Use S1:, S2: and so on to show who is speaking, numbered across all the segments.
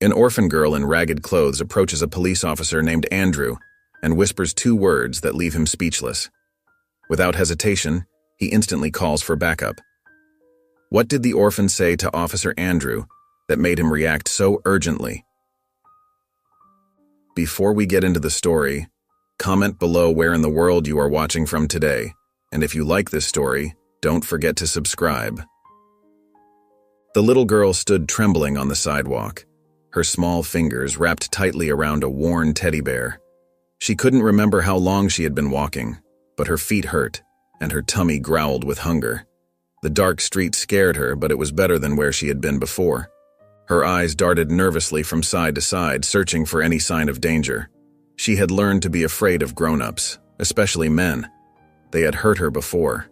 S1: An orphan girl in ragged clothes approaches a police officer named Andrew and whispers two words that leave him speechless. Without hesitation, he instantly calls for backup. What did the orphan say to Officer Andrew that made him react so urgently? Before we get into the story, comment below where in the world you are watching from today, and if you like this story, don't forget to subscribe. The little girl stood trembling on the sidewalk, her small fingers wrapped tightly around a worn teddy bear. She couldn't remember how long she had been walking, but her feet hurt, and her tummy growled with hunger. The dark street scared her, but it was better than where she had been before. Her eyes darted nervously from side to side, searching for any sign of danger. She had learned to be afraid of grown-ups, especially men. They had hurt her before.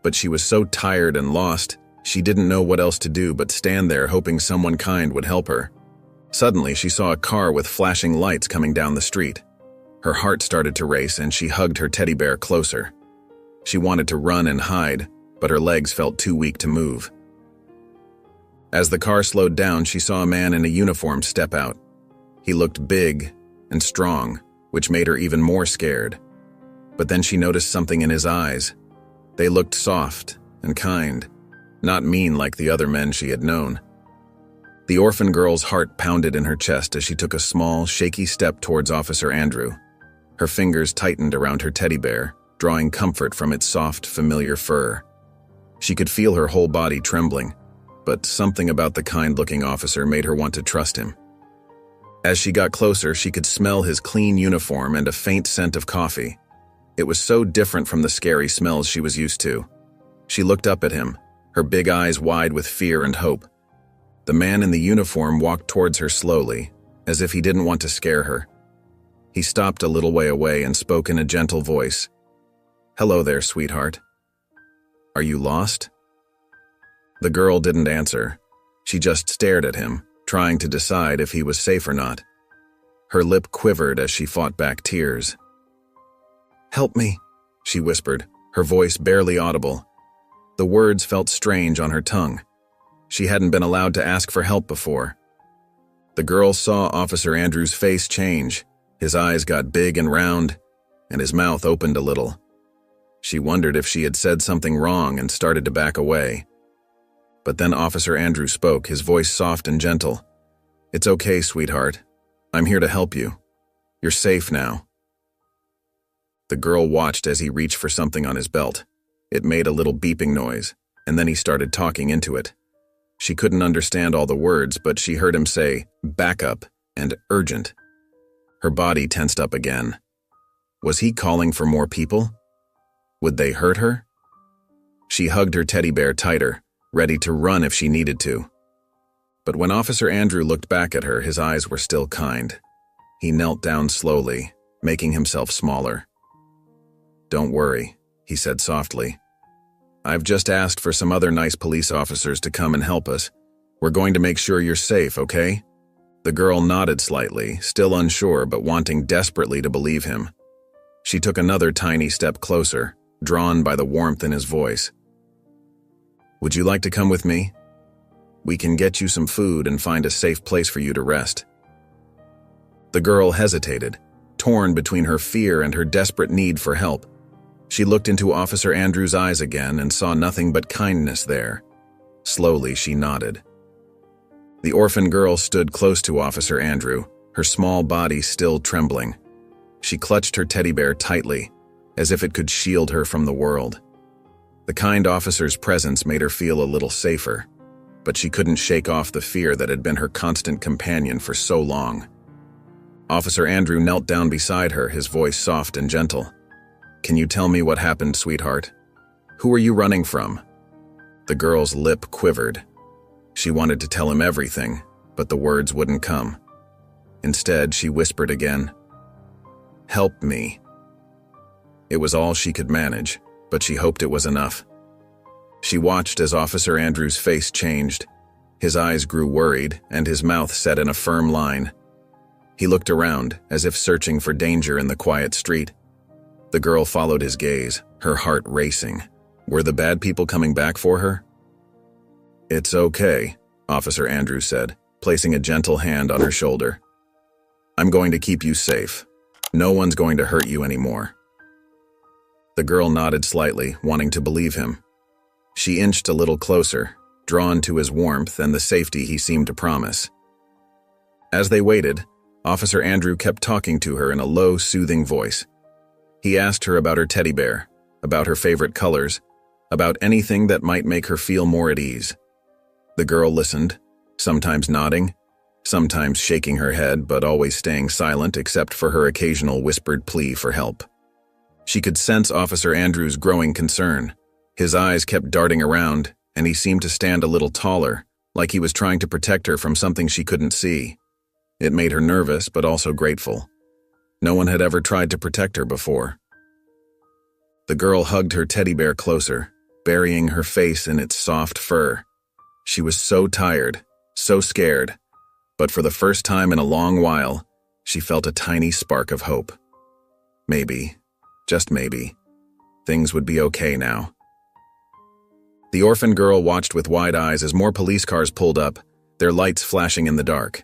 S1: But she was so tired and lost, she didn't know what else to do but stand there hoping someone kind would help her. Suddenly, she saw a car with flashing lights coming down the street. Her heart started to race and she hugged her teddy bear closer. She wanted to run and hide, but her legs felt too weak to move. As the car slowed down, she saw a man in a uniform step out. He looked big and strong, which made her even more scared. But then she noticed something in his eyes. They looked soft and kind, not mean like the other men she had known. The orphan girl's heart pounded in her chest as she took a small, shaky step towards Officer Andrew. Her fingers tightened around her teddy bear, drawing comfort from its soft, familiar fur. She could feel her whole body trembling, but something about the kind-looking officer made her want to trust him. As she got closer, she could smell his clean uniform and a faint scent of coffee. It was so different from the scary smells she was used to. She looked up at him, her big eyes wide with fear and hope. The man in the uniform walked towards her slowly, as if he didn't want to scare her. He stopped a little way away and spoke in a gentle voice. "Hello there, sweetheart. Are you lost?" The girl didn't answer. She just stared at him, trying to decide if he was safe or not. Her lip quivered as she fought back tears. "Help me," she whispered, her voice barely audible. The words felt strange on her tongue. She hadn't been allowed to ask for help before. The girl saw Officer Andrew's face change. His eyes got big and round, and his mouth opened a little. She wondered if she had said something wrong and started to back away. But then Officer Andrew spoke, his voice soft and gentle. "It's okay, sweetheart. I'm here to help you. You're safe now." The girl watched as he reached for something on his belt. It made a little beeping noise, and then he started talking into it. She couldn't understand all the words, but she heard him say, "backup," and "urgent." Her body tensed up again. Was he calling for more people? Would they hurt her? She hugged her teddy bear tighter, ready to run if she needed to. But when Officer Andrew looked back at her, his eyes were still kind. He knelt down slowly, making himself smaller. "Don't worry," he said softly. "I've just asked for some other nice police officers to come and help us. We're going to make sure you're safe, okay?" The girl nodded slightly, still unsure but wanting desperately to believe him. She took another tiny step closer, drawn by the warmth in his voice. "Would you like to come with me? We can get you some food and find a safe place for you to rest." The girl hesitated, torn between her fear and her desperate need for help. She looked into Officer Andrew's eyes again and saw nothing but kindness there. Slowly, she nodded. The orphan girl stood close to Officer Andrew, her small body still trembling. She clutched her teddy bear tightly, as if it could shield her from the world. The kind officer's presence made her feel a little safer, but she couldn't shake off the fear that had been her constant companion for so long. Officer Andrew knelt down beside her, his voice soft and gentle. "Can you tell me what happened, sweetheart? Who are you running from?" The girl's lip quivered. She wanted to tell him everything, but the words wouldn't come. Instead, she whispered again, "Help me." It was all she could manage, but she hoped it was enough. She watched as Officer Andrew's face changed. His eyes grew worried, and his mouth set in a firm line. He looked around, as if searching for danger in the quiet street. The girl followed his gaze, her heart racing. Were the bad people coming back for her? "It's okay," Officer Andrew said, placing a gentle hand on her shoulder. "I'm going to keep you safe. No one's going to hurt you anymore." The girl nodded slightly, wanting to believe him. She inched a little closer, drawn to his warmth and the safety he seemed to promise. As they waited, Officer Andrew kept talking to her in a low, soothing voice. He asked her about her teddy bear, about her favorite colors, about anything that might make her feel more at ease. The girl listened, sometimes nodding, sometimes shaking her head but always staying silent except for her occasional whispered plea for help. She could sense Officer Andrew's growing concern. His eyes kept darting around, and he seemed to stand a little taller, like he was trying to protect her from something she couldn't see. It made her nervous but also grateful. No one had ever tried to protect her before. The girl hugged her teddy bear closer, burying her face in its soft fur. She was so tired, so scared, but for the first time in a long while, she felt a tiny spark of hope. Maybe, just maybe, things would be okay now. The orphan girl watched with wide eyes as more police cars pulled up, their lights flashing in the dark.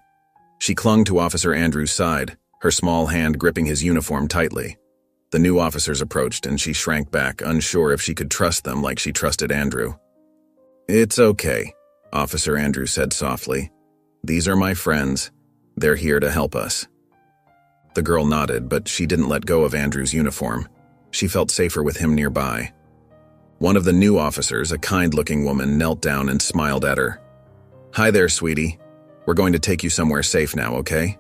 S1: She clung to Officer Andrew's side, her small hand gripping his uniform tightly. The new officers approached and she shrank back, unsure if she could trust them like she trusted Andrew. "It's okay," Officer Andrew said softly. "These are my friends. They're here to help us." The girl nodded, but she didn't let go of Andrew's uniform. She felt safer with him nearby. One of the new officers, a kind-looking woman, knelt down and smiled at her. "Hi there, sweetie. We're going to take you somewhere safe now, okay?"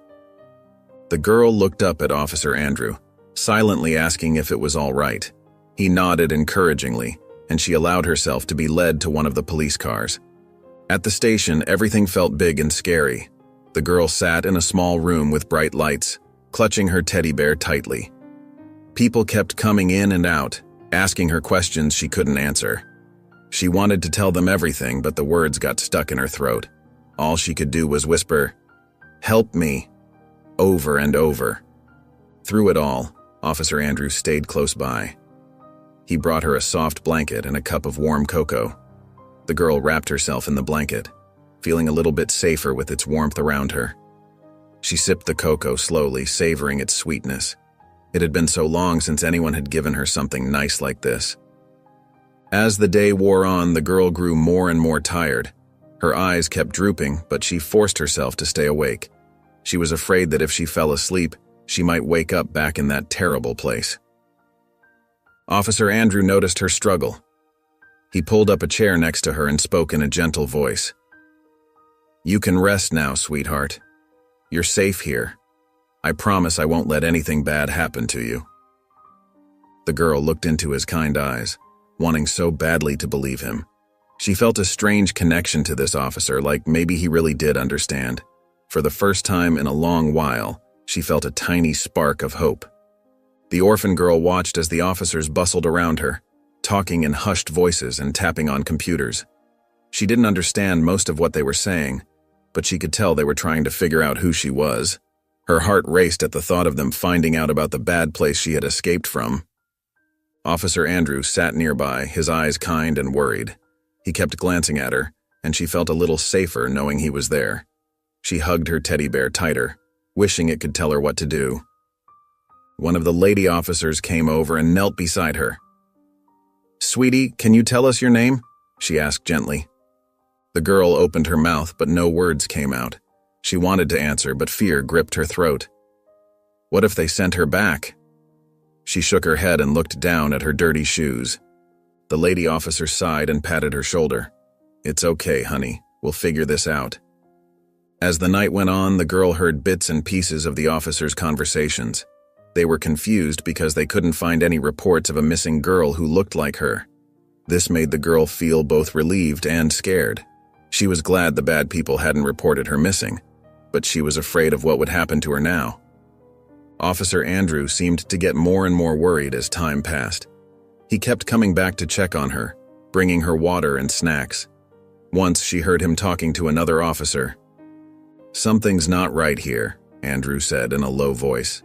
S1: The girl looked up at Officer Andrew, silently asking if it was all right. He nodded encouragingly, and she allowed herself to be led to one of the police cars. At the station, everything felt big and scary. The girl sat in a small room with bright lights, clutching her teddy bear tightly. People kept coming in and out, asking her questions she couldn't answer. She wanted to tell them everything, but the words got stuck in her throat. All she could do was whisper, "Help me," over and over. Through it all, Officer Andrew stayed close by. He brought her a soft blanket and a cup of warm cocoa. The girl wrapped herself in the blanket, feeling a little bit safer with its warmth around her. She sipped the cocoa slowly, savoring its sweetness. It had been so long since anyone had given her something nice like this. As the day wore on, the girl grew more and more tired. Her eyes kept drooping, but she forced herself to stay awake. She was afraid that if she fell asleep, she might wake up back in that terrible place. Officer Andrew noticed her struggle. He pulled up a chair next to her and spoke in a gentle voice. "You can rest now, sweetheart. You're safe here. I promise I won't let anything bad happen to you." The girl looked into his kind eyes, wanting so badly to believe him. She felt a strange connection to this officer, like maybe he really did understand. For the first time in a long while, she felt a tiny spark of hope. The orphan girl watched as the officers bustled around her, talking in hushed voices and tapping on computers. She didn't understand most of what they were saying, but she could tell they were trying to figure out who she was. Her heart raced at the thought of them finding out about the bad place she had escaped from. Officer Andrew sat nearby, his eyes kind and worried. He kept glancing at her, and she felt a little safer knowing he was there. She hugged her teddy bear tighter, wishing it could tell her what to do. One of the lady officers came over and knelt beside her. "Sweetie, can you tell us your name?" she asked gently. The girl opened her mouth, but no words came out. She wanted to answer, but fear gripped her throat. What if they sent her back? She shook her head and looked down at her dirty shoes. The lady officer sighed and patted her shoulder. "It's okay, honey. We'll figure this out." As the night went on, the girl heard bits and pieces of the officers' conversations. They were confused because they couldn't find any reports of a missing girl who looked like her. This made the girl feel both relieved and scared. She was glad the bad people hadn't reported her missing, but she was afraid of what would happen to her now. Officer Andrew seemed to get more and more worried as time passed. He kept coming back to check on her, bringing her water and snacks. Once she heard him talking to another officer. "Something's not right here," Andrew said in a low voice.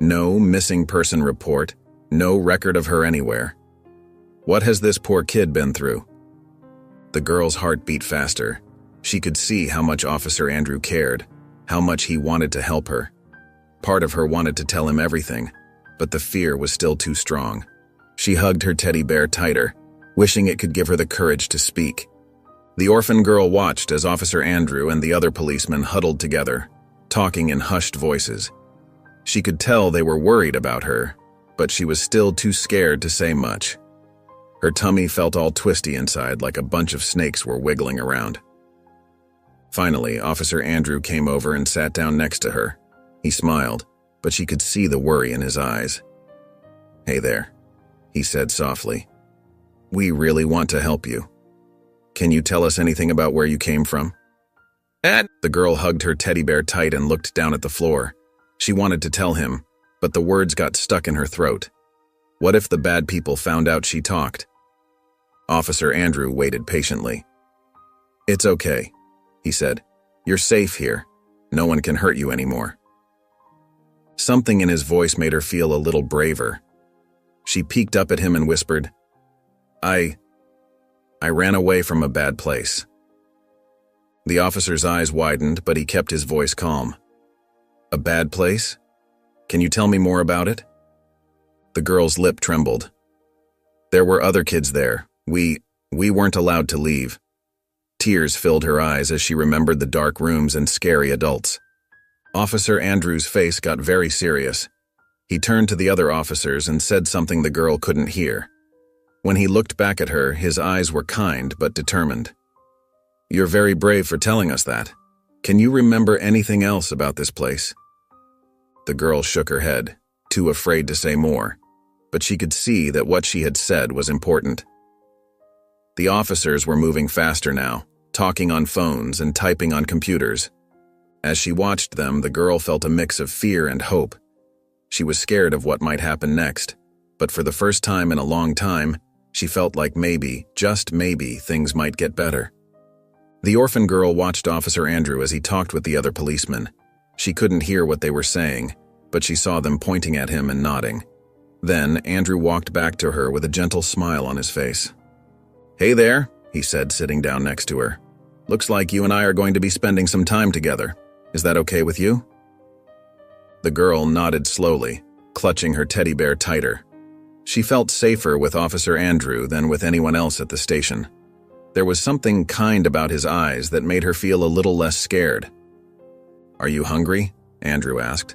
S1: "No missing person report, no record of her anywhere. What has this poor kid been through?" The girl's heart beat faster. She could see how much Officer Andrew cared, how much he wanted to help her. Part of her wanted to tell him everything, but the fear was still too strong. She hugged her teddy bear tighter, wishing it could give her the courage to speak. The orphan girl watched as Officer Andrew and the other policemen huddled together, talking in hushed voices. She could tell they were worried about her, but she was still too scared to say much. Her tummy felt all twisty inside, like a bunch of snakes were wiggling around. Finally, Officer Andrew came over and sat down next to her. He smiled, but she could see the worry in his eyes. "Hey there," he said softly. "We really want to help you. Can you tell us anything about where you came from?" The girl hugged her teddy bear tight and looked down at the floor. She wanted to tell him, but the words got stuck in her throat. What if the bad people found out she talked? Officer Andrew waited patiently. "It's okay," he said. "You're safe here. No one can hurt you anymore." Something in his voice made her feel a little braver. She peeked up at him and whispered, I ran away from a bad place." The officer's eyes widened, but he kept his voice calm. "A bad place? Can you tell me more about it?" The girl's lip trembled. "There were other kids there. We weren't allowed to leave." Tears filled her eyes as she remembered the dark rooms and scary adults. Officer Andrew's face got very serious. He turned to the other officers and said something the girl couldn't hear. When he looked back at her, his eyes were kind but determined. "You're very brave for telling us that. Can you remember anything else about this place?" The girl shook her head, too afraid to say more, but she could see that what she had said was important. The officers were moving faster now, talking on phones and typing on computers. As she watched them, the girl felt a mix of fear and hope. She was scared of what might happen next, but for the first time in a long time, she felt like maybe, just maybe, things might get better. The orphan girl watched Officer Andrew as he talked with the other policemen. She couldn't hear what they were saying, but she saw them pointing at him and nodding. Then Andrew walked back to her with a gentle smile on his face. "Hey there," he said, sitting down next to her. "Looks like you and I are going to be spending some time together. Is that okay with you?" The girl nodded slowly, clutching her teddy bear tighter. She felt safer with Officer Andrew than with anyone else at the station. There was something kind about his eyes that made her feel a little less scared. "Are you hungry?" Andrew asked.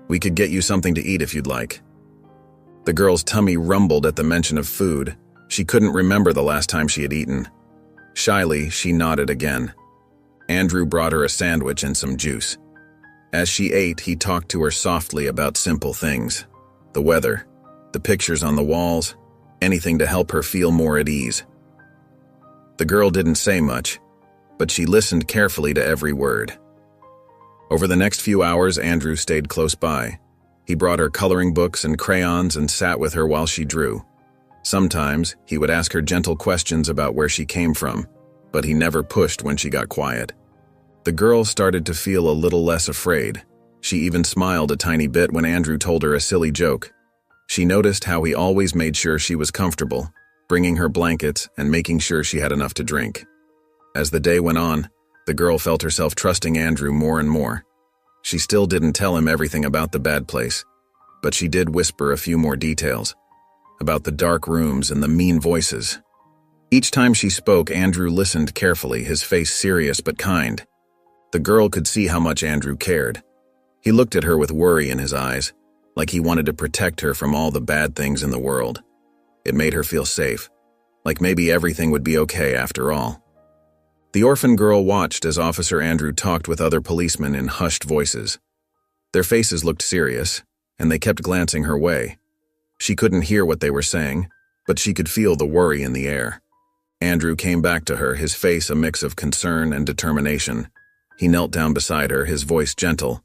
S1: "We could get you something to eat if you'd like." The girl's tummy rumbled at the mention of food. She couldn't remember the last time she had eaten. Shyly, she nodded again. Andrew brought her a sandwich and some juice. As she ate, he talked to her softly about simple things. The weather, the pictures on the walls, anything to help her feel more at ease. The girl didn't say much, but she listened carefully to every word. Over the next few hours, Andrew stayed close by. He brought her coloring books and crayons and sat with her while she drew. Sometimes, he would ask her gentle questions about where she came from, but he never pushed when she got quiet. The girl started to feel a little less afraid. She even smiled a tiny bit when Andrew told her a silly joke. She noticed how he always made sure she was comfortable, bringing her blankets and making sure she had enough to drink. As the day went on, the girl felt herself trusting Andrew more and more. She still didn't tell him everything about the bad place, but she did whisper a few more details, about the dark rooms and the mean voices. Each time she spoke, Andrew listened carefully, his face serious but kind. The girl could see how much Andrew cared. He looked at her with worry in his eyes, like he wanted to protect her from all the bad things in the world. It made her feel safe, like maybe everything would be okay after all. The orphan girl watched as Officer Andrew talked with other policemen in hushed voices. Their faces looked serious, and they kept glancing her way. She couldn't hear what they were saying, but she could feel the worry in the air. Andrew came back to her, his face a mix of concern and determination. He knelt down beside her, his voice gentle.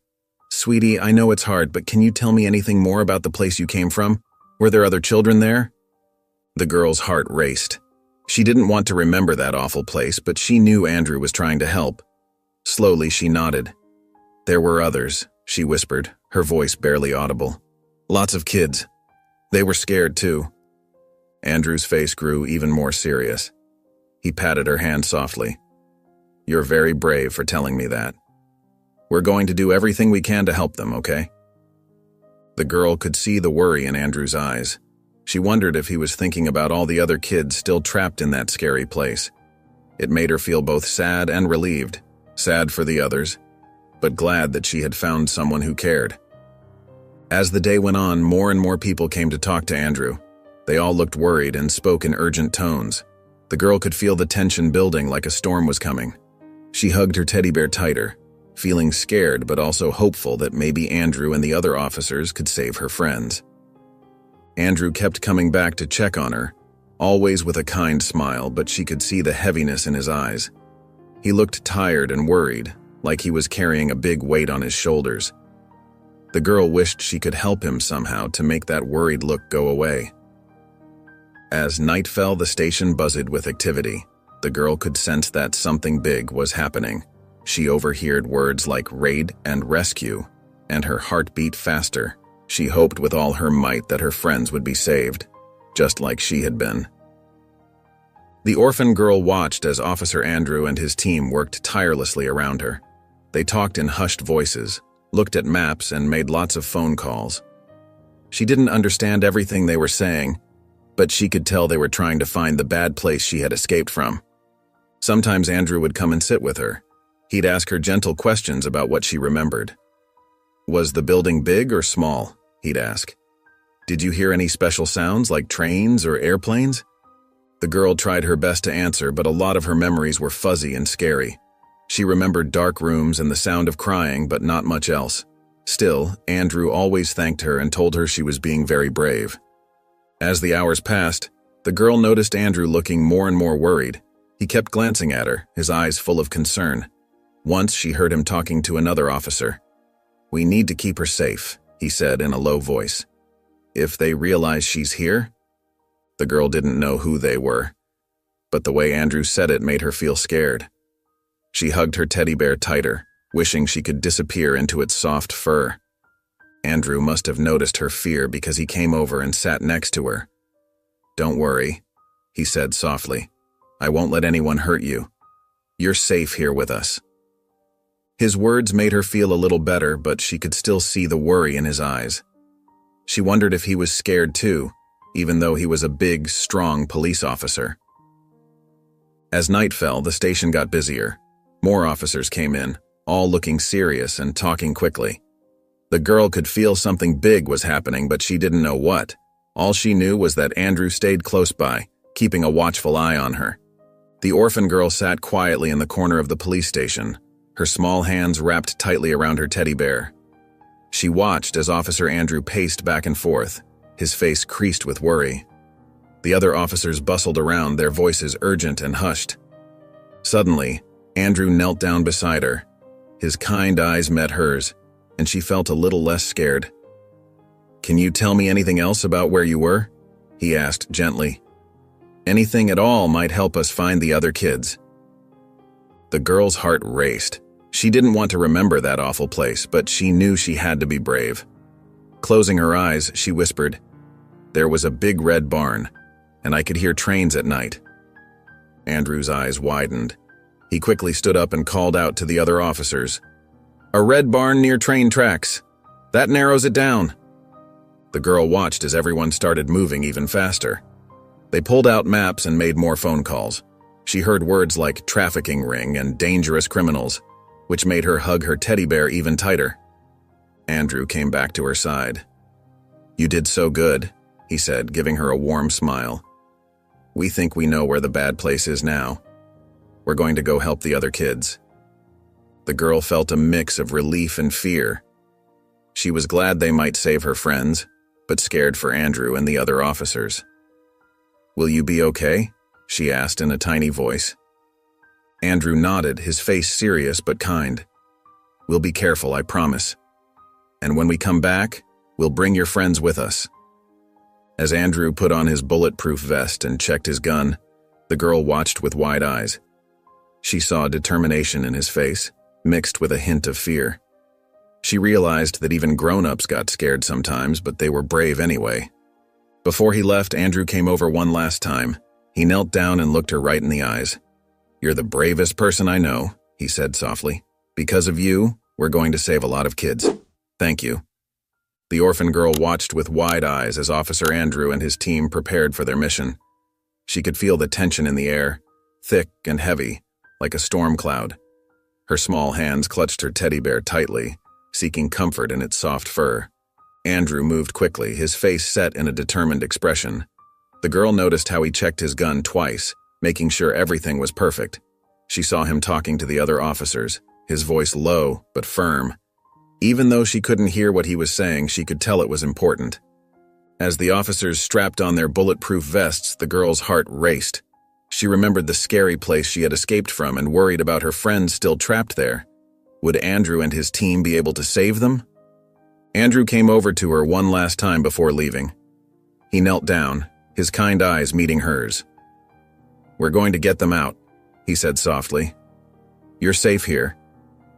S1: "Sweetie, I know it's hard, but can you tell me anything more about the place you came from? Were there other children there?" The girl's heart raced. She didn't want to remember that awful place, but she knew Andrew was trying to help. Slowly, she nodded. "There were others," she whispered, her voice barely audible. "Lots of kids. They were scared, too." Andrew's face grew even more serious. He patted her hand softly. You're very brave for telling me that. We're going to do everything we can to help them, okay? The girl could see the worry in Andrew's eyes. She wondered if he was thinking about all the other kids still trapped in that scary place. It made her feel both sad and relieved, sad for the others, but glad that she had found someone who cared. As the day went on, more and more people came to talk to Andrew. They all looked worried and spoke in urgent tones. The girl could feel the tension building like a storm was coming. She hugged her teddy bear tighter, feeling scared but also hopeful that maybe Andrew and the other officers could save her friends. Andrew kept coming back to check on her, always with a kind smile, but she could see the heaviness in his eyes. He looked tired and worried, like he was carrying a big weight on his shoulders. The girl wished she could help him somehow to make that worried look go away. As night fell, the station buzzed with activity. The girl could sense that something big was happening. She overheard words like raid and rescue, and her heart beat faster. She hoped with all her might that her friends would be saved, just like she had been. The orphan girl watched as Officer Andrew and his team worked tirelessly around her. They talked in hushed voices, looked at maps, and made lots of phone calls. She didn't understand everything they were saying, but she could tell they were trying to find the bad place she had escaped from. Sometimes Andrew would come and sit with her. He'd ask her gentle questions about what she remembered. Was the building big or small? He'd ask. Did you hear any special sounds like trains or airplanes? The girl tried her best to answer, but a lot of her memories were fuzzy and scary. She remembered dark rooms and the sound of crying, but not much else. Still, Andrew always thanked her and told her she was being very brave. As the hours passed, the girl noticed Andrew looking more and more worried. He kept glancing at her, his eyes full of concern. Once she heard him talking to another officer. "We need to keep her safe," he said in a low voice. "If they realize she's here?" The girl didn't know who they were, but the way Andrew said it made her feel scared. She hugged her teddy bear tighter, wishing she could disappear into its soft fur. Andrew must have noticed her fear because he came over and sat next to her. "Don't worry," he said softly. "I won't let anyone hurt you. You're safe here with us." His words made her feel a little better, but she could still see the worry in his eyes. She wondered if he was scared too, even though he was a big, strong police officer. As night fell, the station got busier. More officers came in, all looking serious and talking quickly. The girl could feel something big was happening, but she didn't know what. All she knew was that Andrew stayed close by, keeping a watchful eye on her. The orphan girl sat quietly in the corner of the police station, her small hands wrapped tightly around her teddy bear. She watched as Officer Andrew paced back and forth, his face creased with worry. The other officers bustled around, their voices urgent and hushed. Suddenly, Andrew knelt down beside her. His kind eyes met hers, and she felt a little less scared. "Can you tell me anything else about where you were?" he asked gently. "Anything at all might help us find the other kids." The girl's heart raced. She didn't want to remember that awful place, but she knew she had to be brave. Closing her eyes, she whispered, "There was a big red barn, and I could hear trains at night." Andrew's eyes widened. He quickly stood up and called out to the other officers, "A red barn near train tracks. That narrows it down." The girl watched as everyone started moving even faster. They pulled out maps and made more phone calls. She heard words like trafficking ring and dangerous criminals, which made her hug her teddy bear even tighter. Andrew came back to her side. "You did so good," he said, giving her a warm smile. "We think we know where the bad place is now. We're going to go help the other kids." The girl felt a mix of relief and fear. She was glad they might save her friends, but scared for Andrew and the other officers. "Will you be okay?" she asked in a tiny voice. Andrew nodded, his face serious but kind. "We'll be careful, I promise. And when we come back, we'll bring your friends with us." As Andrew put on his bulletproof vest and checked his gun, the girl watched with wide eyes. She saw determination in his face, mixed with a hint of fear. She realized that even grown-ups got scared sometimes, but they were brave anyway. Before he left, Andrew came over one last time. He knelt down and looked her right in the eyes. "You're the bravest person I know," he said softly. "Because of you, we're going to save a lot of kids. Thank you." The orphan girl watched with wide eyes as Officer Andrew and his team prepared for their mission. She could feel the tension in the air, thick and heavy, like a storm cloud. Her small hands clutched her teddy bear tightly, seeking comfort in its soft fur. Andrew moved quickly, his face set in a determined expression. The girl noticed how he checked his gun twice, making sure everything was perfect. She saw him talking to the other officers, his voice low but firm. Even though she couldn't hear what he was saying, she could tell it was important. As the officers strapped on their bulletproof vests, the girl's heart raced. She remembered the scary place she had escaped from and worried about her friends still trapped there. Would Andrew and his team be able to save them? Andrew came over to her one last time before leaving. He knelt down, his kind eyes meeting hers. "We're going to get them out," he said softly. "You're safe here,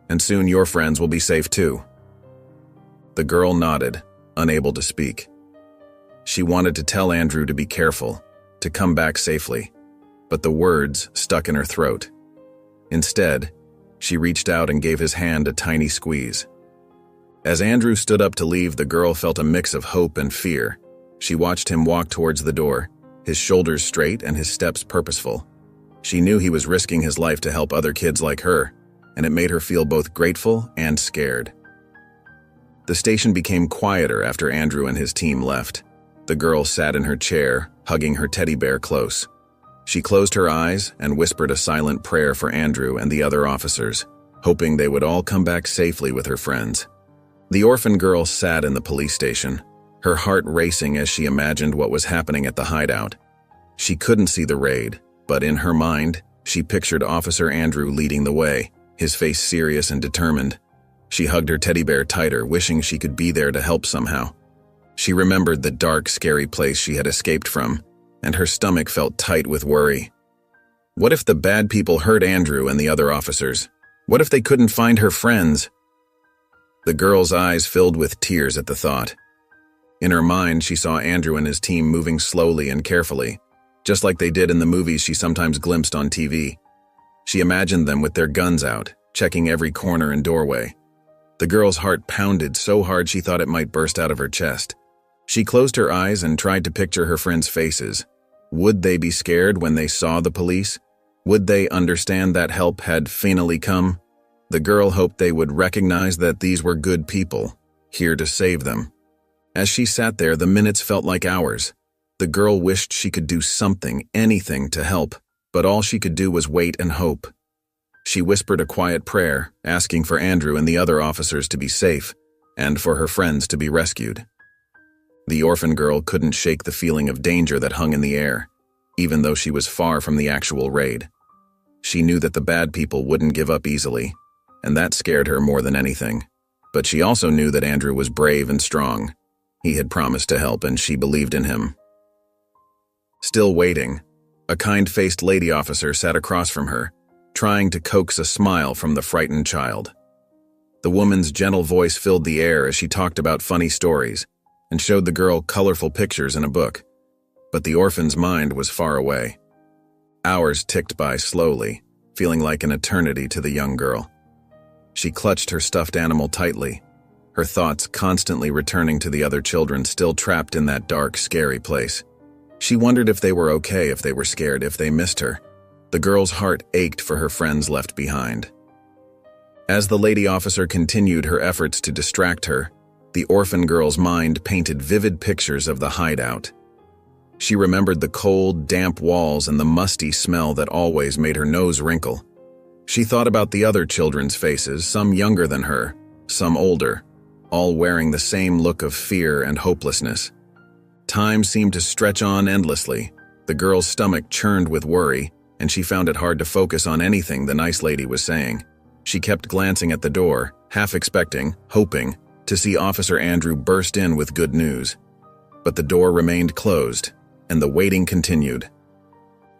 S1: and soon your friends will be safe too." The girl nodded, unable to speak. She wanted to tell Andrew to be careful, to come back safely, but the words stuck in her throat. Instead, she reached out and gave his hand a tiny squeeze. As Andrew stood up to leave, the girl felt a mix of hope and fear. She watched him walk towards the door, his shoulders straight and his steps purposeful. She knew he was risking his life to help other kids like her, and it made her feel both grateful and scared. The station became quieter after Andrew and his team left. The girl sat in her chair, hugging her teddy bear close. She closed her eyes and whispered a silent prayer for Andrew and the other officers, hoping they would all come back safely with her friends. The orphan girl sat in the police station, her heart racing as she imagined what was happening at the hideout. She couldn't see the raid, but in her mind, she pictured Officer Andrew leading the way, his face serious and determined. She hugged her teddy bear tighter, wishing she could be there to help somehow. She remembered the dark, scary place she had escaped from, and her stomach felt tight with worry. What if the bad people hurt Andrew and the other officers? What if they couldn't find her friends? The girl's eyes filled with tears at the thought. In her mind, she saw Andrew and his team moving slowly and carefully, just like they did in the movies she sometimes glimpsed on TV. She imagined them with their guns out, checking every corner and doorway. The girl's heart pounded so hard she thought it might burst out of her chest. She closed her eyes and tried to picture her friends' faces. Would they be scared when they saw the police? Would they understand that help had finally come? The girl hoped they would recognize that these were good people, here to save them. As she sat there, the minutes felt like hours. The girl wished she could do something, anything to help, but all she could do was wait and hope. She whispered a quiet prayer, asking for Andrew and the other officers to be safe, and for her friends to be rescued. The orphan girl couldn't shake the feeling of danger that hung in the air, even though she was far from the actual raid. She knew that the bad people wouldn't give up easily, and that scared her more than anything. But she also knew that Andrew was brave and strong. He had promised to help, and she believed in him. Still waiting, a kind-faced lady officer sat across from her, trying to coax a smile from the frightened child. The woman's gentle voice filled the air as she talked about funny stories and showed the girl colorful pictures in a book. But the orphan's mind was far away. Hours ticked by slowly, feeling like an eternity to the young girl. She clutched her stuffed animal tightly, her thoughts constantly returning to the other children still trapped in that dark, scary place. She wondered if they were okay, if they were scared, if they missed her. The girl's heart ached for her friends left behind. As the lady officer continued her efforts to distract her, the orphan girl's mind painted vivid pictures of the hideout. She remembered the cold, damp walls and the musty smell that always made her nose wrinkle. She thought about the other children's faces, some younger than her, some older, all wearing the same look of fear and hopelessness. Time seemed to stretch on endlessly. The girl's stomach churned with worry, and she found it hard to focus on anything the nice lady was saying. She kept glancing at the door, half expecting, hoping, to see Officer Andrew burst in with good news. But the door remained closed, and the waiting continued.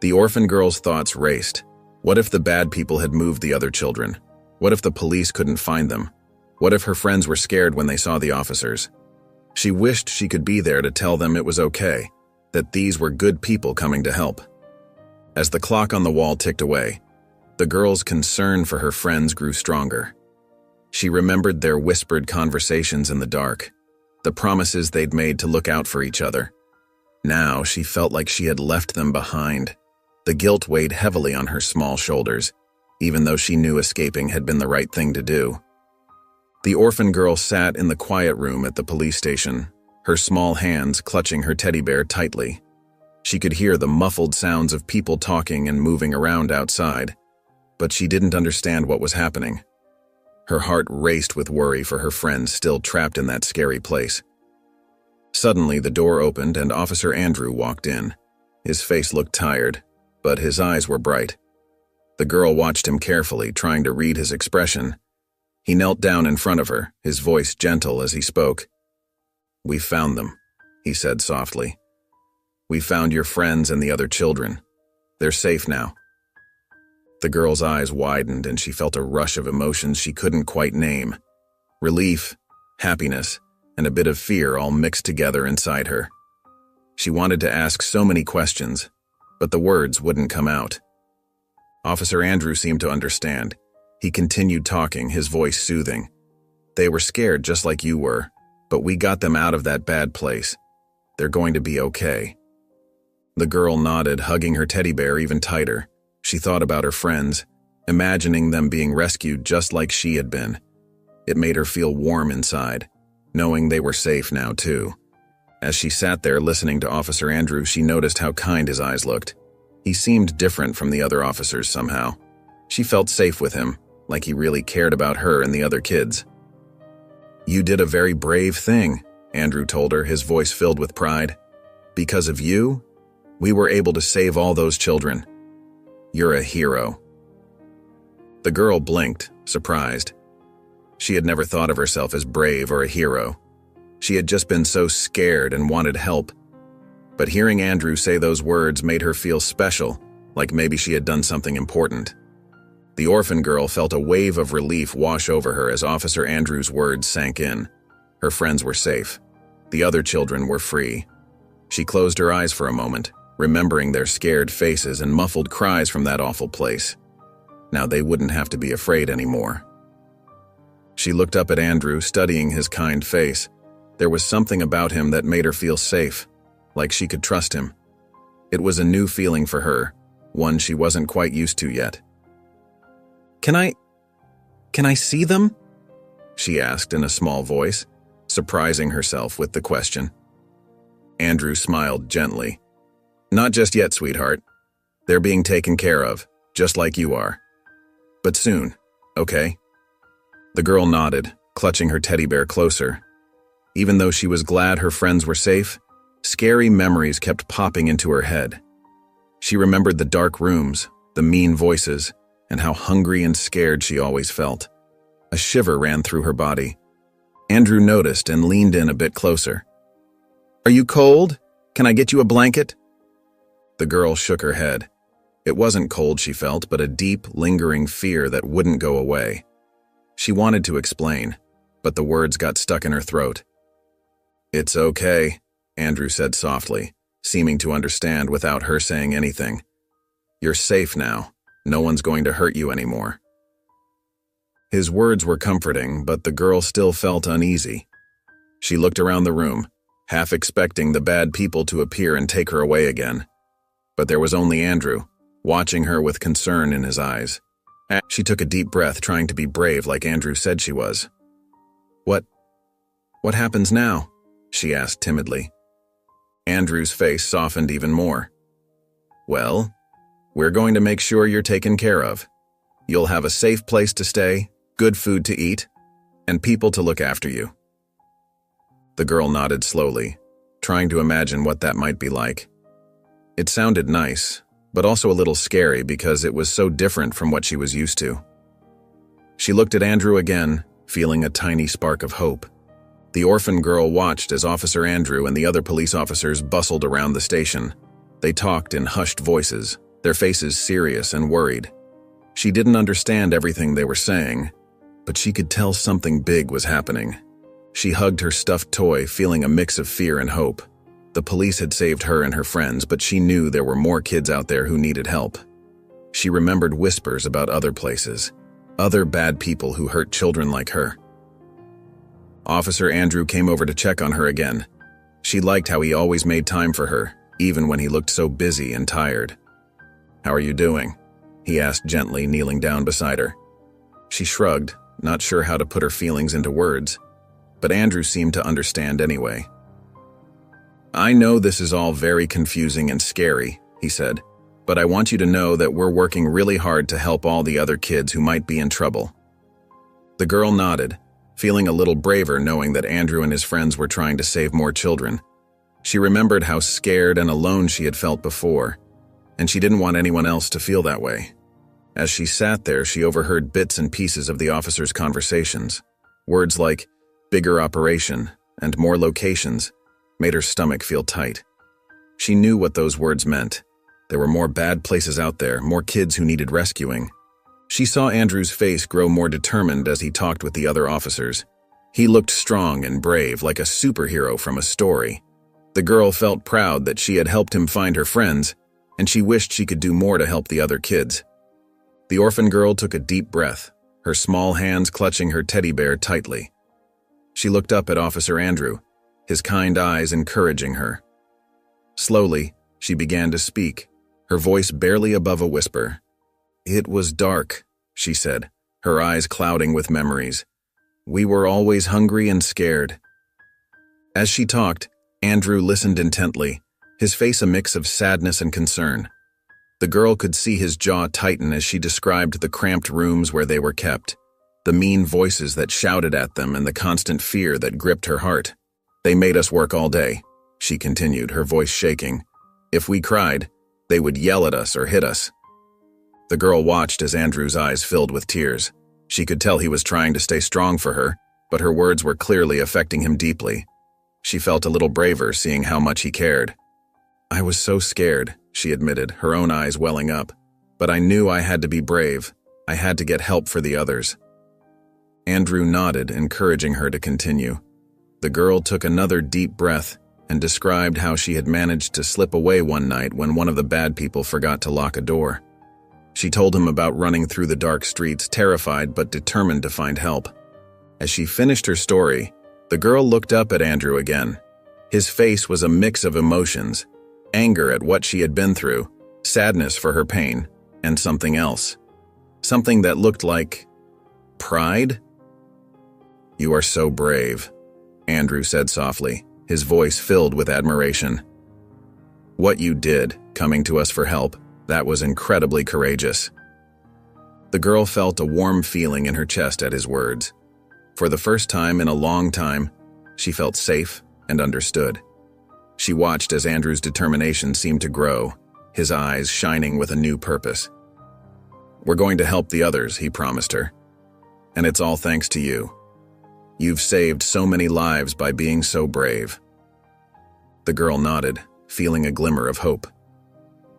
S1: The orphan girl's thoughts raced. What if the bad people had moved the other children? What if the police couldn't find them? What if her friends were scared when they saw the officers? She wished she could be there to tell them it was okay, that these were good people coming to help. As the clock on the wall ticked away, The girl's concern for her friends grew stronger. She remembered their whispered conversations in the dark, the promises they'd made to look out for each other. Now she felt like she had left them behind. The guilt weighed heavily on her small shoulders, even though she knew escaping had been the right thing to do. The orphan girl sat in the quiet room at the police station, her small hands clutching her teddy bear tightly. She could hear the muffled sounds of people talking and moving around outside, but she didn't understand what was happening. Her heart raced with worry for her friends still trapped in that scary place. Suddenly, the door opened and Officer Andrew walked in. His face looked tired, but his eyes were bright. The girl watched him carefully, trying to read his expression. He knelt down in front of her, his voice gentle as he spoke. "We found them," he said softly. "We found your friends and the other children. They're safe now." The girl's eyes widened and she felt a rush of emotions she couldn't quite name. Relief, happiness, and a bit of fear all mixed together inside her. She wanted to ask so many questions, but the words wouldn't come out. Officer Andrew seemed to understand. He continued talking, his voice soothing. "They were scared just like you were, but we got them out of that bad place. They're going to be okay." The girl nodded, hugging her teddy bear even tighter. She thought about her friends, imagining them being rescued just like she had been. It made her feel warm inside, knowing they were safe now too. As she sat there listening to Officer Andrew, she noticed how kind his eyes looked. He seemed different from the other officers somehow. She felt safe with him, like he really cared about her and the other kids. "You did a very brave thing," Andrew told her, his voice filled with pride. "Because of you, we were able to save all those children. You're a hero." The girl blinked, surprised. She had never thought of herself as brave or a hero. She had just been so scared and wanted help. But hearing Andrew say those words made her feel special, like maybe she had done something important. The orphan girl felt a wave of relief wash over her as Officer Andrew's words sank in. Her friends were safe. The other children were free. She closed her eyes for a moment, remembering their scared faces and muffled cries from that awful place. Now they wouldn't have to be afraid anymore. She looked up at Andrew, studying his kind face. There was something about him that made her feel safe, like she could trust him. It was a new feeling for her, one she wasn't quite used to yet. Can I see them?" she asked in a small voice, surprising herself with the question. Andrew smiled gently. "Not just yet, sweetheart. They're being taken care of, just like you are. But soon, okay?" The girl nodded, clutching her teddy bear closer. Even though she was glad her friends were safe, scary memories kept popping into her head. She remembered the dark rooms, the mean voices, and how hungry and scared she always felt. A shiver ran through her body. Andrew noticed and leaned in a bit closer. "Are you cold? Can I get you a blanket?" The girl shook her head. It wasn't cold she felt, but a deep, lingering fear that wouldn't go away. She wanted to explain, but the words got stuck in her throat. "It's okay," Andrew said softly, seeming to understand without her saying anything. "You're safe now. No one's going to hurt you anymore." His words were comforting, but the girl still felt uneasy. She looked around the room, half expecting the bad people to appear and take her away again. But there was only Andrew, watching her with concern in his eyes. She took a deep breath, trying to be brave like Andrew said she was. What happens now?" she asked timidly. Andrew's face softened even more. "Well, we're going to make sure you're taken care of. You'll have a safe place to stay, good food to eat, and people to look after you." The girl nodded slowly, trying to imagine what that might be like. It sounded nice, but also a little scary because it was so different from what she was used to. She looked at Andrew again, feeling a tiny spark of hope. The orphan girl watched as Officer Andrew and the other police officers bustled around the station. They talked in hushed voices, their faces serious and worried. She didn't understand everything they were saying, but she could tell something big was happening. She hugged her stuffed toy, feeling a mix of fear and hope. The police had saved her and her friends, but she knew there were more kids out there who needed help. She remembered whispers about other places, other bad people who hurt children like her. Officer Andrew came over to check on her again. She liked how he always made time for her, even when he looked so busy and tired. "How are you doing?" he asked gently, kneeling down beside her. She shrugged, not sure how to put her feelings into words, but Andrew seemed to understand anyway. "I know this is all very confusing and scary," he said, "but I want you to know that we're working really hard to help all the other kids who might be in trouble." The girl nodded, feeling a little braver knowing that Andrew and his friends were trying to save more children. She remembered how scared and alone she had felt before, and she didn't want anyone else to feel that way. As she sat there, she overheard bits and pieces of the officers' conversations. Words like "bigger operation" and "more locations" made her stomach feel tight. She knew what those words meant. There were more bad places out there, more kids who needed rescuing. She saw Andrew's face grow more determined as he talked with the other officers. He looked strong and brave, like a superhero from a story. The girl felt proud that she had helped him find her friends, and she wished she could do more to help the other kids. The orphan girl took a deep breath, her small hands clutching her teddy bear tightly. She looked up at Officer Andrew, his kind eyes encouraging her. Slowly, she began to speak, her voice barely above a whisper. "It was dark," she said, her eyes clouding with memories. "We were always hungry and scared." As she talked, Andrew listened intently, his face a mix of sadness and concern. The girl could see his jaw tighten as she described the cramped rooms where they were kept, the mean voices that shouted at them and the constant fear that gripped her heart. "They made us work all day," she continued, her voice shaking. "If we cried, they would yell at us or hit us." The girl watched as Andrew's eyes filled with tears. She could tell he was trying to stay strong for her, but her words were clearly affecting him deeply. She felt a little braver seeing how much he cared. "I was so scared," she admitted, her own eyes welling up. "But I knew I had to be brave. I had to get help for the others." Andrew nodded, encouraging her to continue. The girl took another deep breath and described how she had managed to slip away one night when one of the bad people forgot to lock a door. She told him about running through the dark streets, terrified but determined to find help. As she finished her story, the girl looked up at Andrew again. His face was a mix of emotions, anger at what she had been through, sadness for her pain, and something else. Something that looked like pride? "You are so brave," Andrew said softly, his voice filled with admiration. "What you did, coming to us for help, that was incredibly courageous." The girl felt a warm feeling in her chest at his words. For the first time in a long time, she felt safe and understood. She watched as Andrew's determination seemed to grow, his eyes shining with a new purpose. "We're going to help the others," he promised her. "And it's all thanks to you. You've saved so many lives by being so brave." The girl nodded, feeling a glimmer of hope.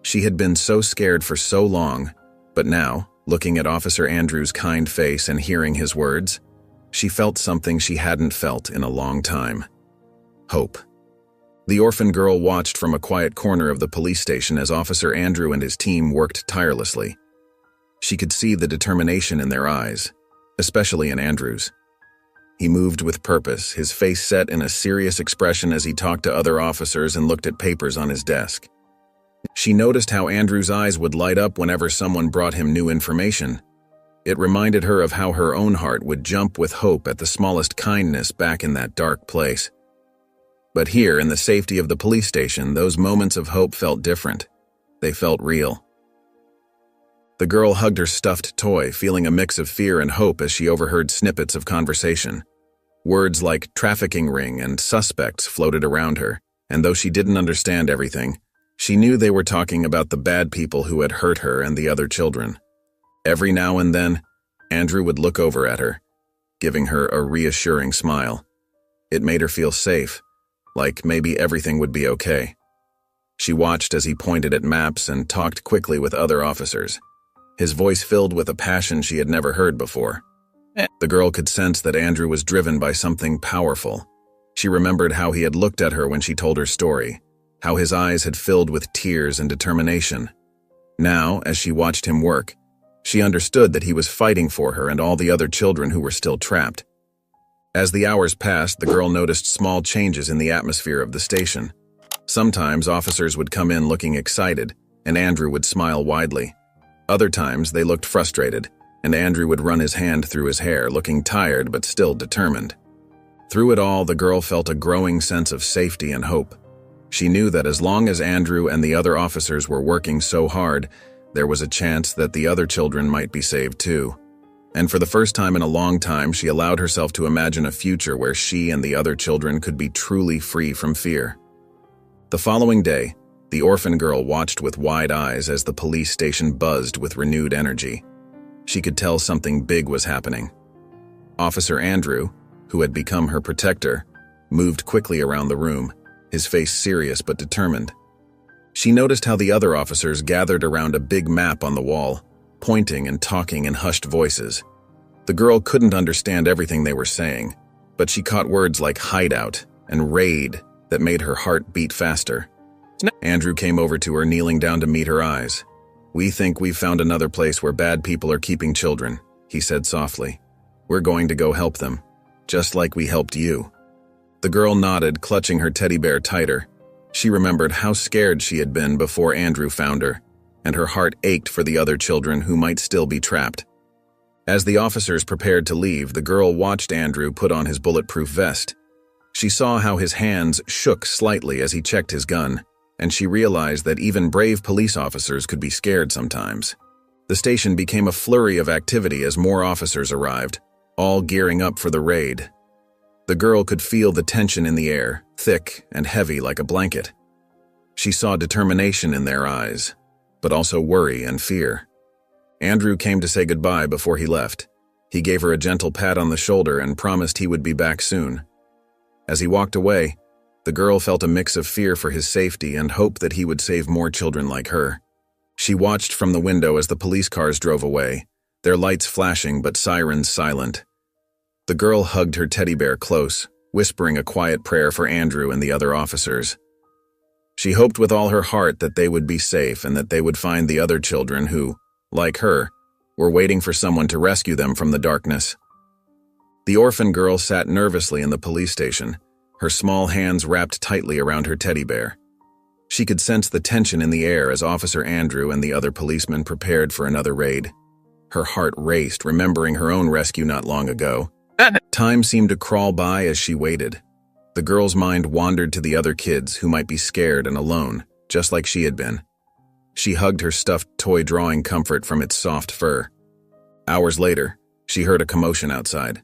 S1: She had been so scared for so long, but now, looking at Officer Andrew's kind face and hearing his words, she felt something she hadn't felt in a long time. Hope. The orphan girl watched from a quiet corner of the police station as Officer Andrew and his team worked tirelessly. She could see the determination in their eyes, especially in Andrew's. He moved with purpose, his face set in a serious expression as he talked to other officers and looked at papers on his desk. She noticed how Andrew's eyes would light up whenever someone brought him new information. It reminded her of how her own heart would jump with hope at the smallest kindness back in that dark place. But here, in the safety of the police station, those moments of hope felt different. They felt real. The girl hugged her stuffed toy, feeling a mix of fear and hope as she overheard snippets of conversation. Words like trafficking ring and suspects floated around her, and though she didn't understand everything, she knew they were talking about the bad people who had hurt her and the other children. Every now and then, Andrew would look over at her, giving her a reassuring smile. It made her feel safe, like maybe everything would be okay. She watched as he pointed at maps and talked quickly with other officers, his voice filled with a passion she had never heard before. The girl could sense that Andrew was driven by something powerful. She remembered how he had looked at her when she told her story, how his eyes had filled with tears and determination. Now, as she watched him work, she understood that he was fighting for her and all the other children who were still trapped. As the hours passed, the girl noticed small changes in the atmosphere of the station. Sometimes officers would come in looking excited, and Andrew would smile widely. Other times they looked frustrated, and Andrew would run his hand through his hair, looking tired but still determined. Through it all, the girl felt a growing sense of safety and hope. She knew that as long as Andrew and the other officers were working so hard, there was a chance that the other children might be saved too. And for the first time in a long time, she allowed herself to imagine a future where she and the other children could be truly free from fear. The following day, the orphan girl watched with wide eyes as the police station buzzed with renewed energy. She could tell something big was happening. Officer Andrew, who had become her protector, moved quickly around the room, his face serious but determined. She noticed how the other officers gathered around a big map on the wall, pointing and talking in hushed voices. The girl couldn't understand everything they were saying, but she caught words like hideout and raid that made her heart beat faster. Andrew came over to her, kneeling down to meet her eyes. "We think we've found another place where bad people are keeping children," he said softly. "We're going to go help them, just like we helped you." The girl nodded, clutching her teddy bear tighter. She remembered how scared she had been before Andrew found her, and her heart ached for the other children who might still be trapped. As the officers prepared to leave, the girl watched Andrew put on his bulletproof vest. She saw how his hands shook slightly as he checked his gun, and she realized that even brave police officers could be scared sometimes. The station became a flurry of activity as more officers arrived, all gearing up for the raid. The girl could feel the tension in the air, thick and heavy like a blanket. She saw determination in their eyes, but also worry and fear. Andrew came to say goodbye before he left. He gave her a gentle pat on the shoulder and promised he would be back soon. As he walked away, the girl felt a mix of fear for his safety and hope that he would save more children like her. She watched from the window as the police cars drove away, their lights flashing but sirens silent. The girl hugged her teddy bear close, whispering a quiet prayer for Andrew and the other officers. She hoped with all her heart that they would be safe and that they would find the other children who, like her, were waiting for someone to rescue them from the darkness. The orphan girl sat nervously in the police station, her small hands wrapped tightly around her teddy bear. She could sense the tension in the air as Officer Andrew and the other policemen prepared for another raid. Her heart raced, remembering her own rescue not long ago. Time seemed to crawl by as she waited. The girl's mind wandered to the other kids who might be scared and alone, just like she had been. She hugged her stuffed toy, drawing comfort from its soft fur. Hours later, she heard a commotion outside.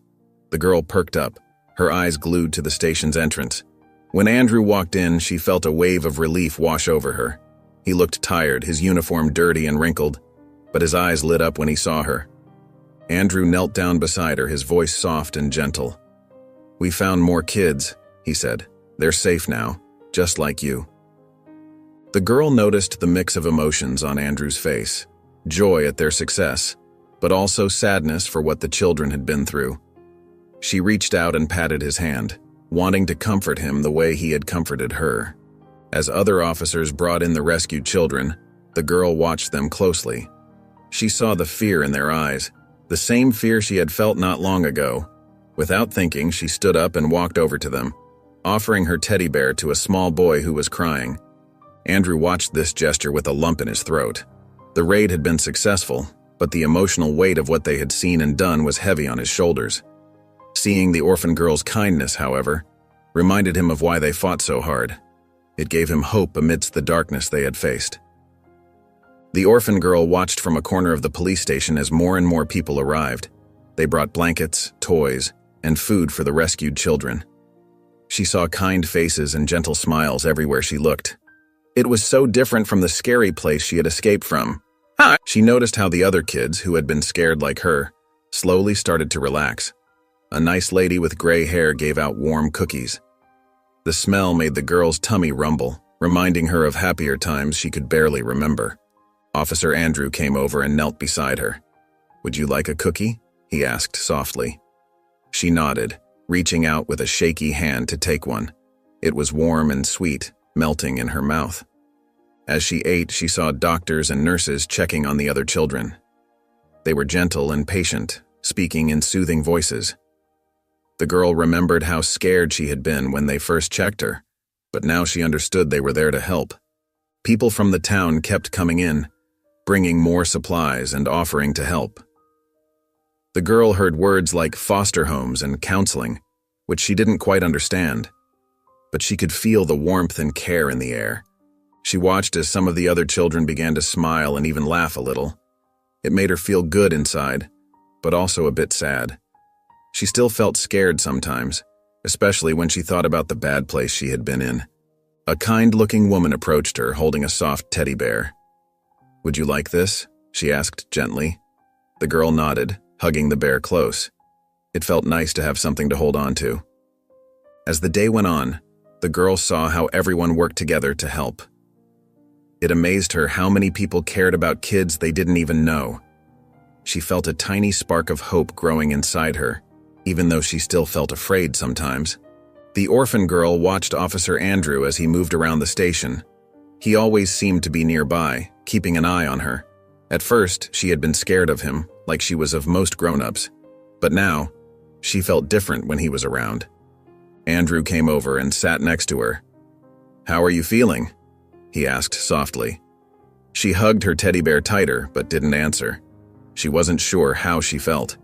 S1: The girl perked up, her eyes glued to the station's entrance. When Andrew walked in, she felt a wave of relief wash over her. He looked tired, his uniform dirty and wrinkled, but his eyes lit up when he saw her. Andrew knelt down beside her, his voice soft and gentle. "We found more kids," he said. "They're safe now, just like you." The girl noticed the mix of emotions on Andrew's face, joy at their success, but also sadness for what the children had been through. She reached out and patted his hand, wanting to comfort him the way he had comforted her. As other officers brought in the rescued children, the girl watched them closely. She saw the fear in their eyes, the same fear she had felt not long ago. Without thinking, she stood up and walked over to them, offering her teddy bear to a small boy who was crying. Andrew watched this gesture with a lump in his throat. The raid had been successful, but the emotional weight of what they had seen and done was heavy on his shoulders. Seeing the orphan girl's kindness, however, reminded him of why they fought so hard. It gave him hope amidst the darkness they had faced. The orphan girl watched from a corner of the police station as more and more people arrived. They brought blankets, toys, and food for the rescued children. She saw kind faces and gentle smiles everywhere she looked. It was so different from the scary place she had escaped from. She noticed how the other kids, who had been scared like her, slowly started to relax. A nice lady with gray hair gave out warm cookies. The smell made the girl's tummy rumble, reminding her of happier times she could barely remember. Officer Andrew came over and knelt beside her. "Would you like a cookie?" he asked softly. She nodded, reaching out with a shaky hand to take one. It was warm and sweet, melting in her mouth. As she ate, she saw doctors and nurses checking on the other children. They were gentle and patient, speaking in soothing voices. The girl remembered how scared she had been when they first checked her, but now she understood they were there to help. People from the town kept coming in, bringing more supplies and offering to help. The girl heard words like foster homes and counseling, which she didn't quite understand, but she could feel the warmth and care in the air. She watched as some of the other children began to smile and even laugh a little. It made her feel good inside, but also a bit sad. She still felt scared sometimes, especially when she thought about the bad place she had been in. A kind-looking woman approached her, holding a soft teddy bear. "Would you like this?" she asked gently. The girl nodded, hugging the bear close. It felt nice to have something to hold on to. As the day went on, the girl saw how everyone worked together to help. It amazed her how many people cared about kids they didn't even know. She felt a tiny spark of hope growing inside her, even though she still felt afraid sometimes. The orphan girl watched Officer Andrew as he moved around the station. He always seemed to be nearby, keeping an eye on her. At first, she had been scared of him, like she was of most grown-ups. But now, she felt different when he was around. Andrew came over and sat next to her. "How are you feeling?" he asked softly. She hugged her teddy bear tighter, but didn't answer. She wasn't sure how she felt.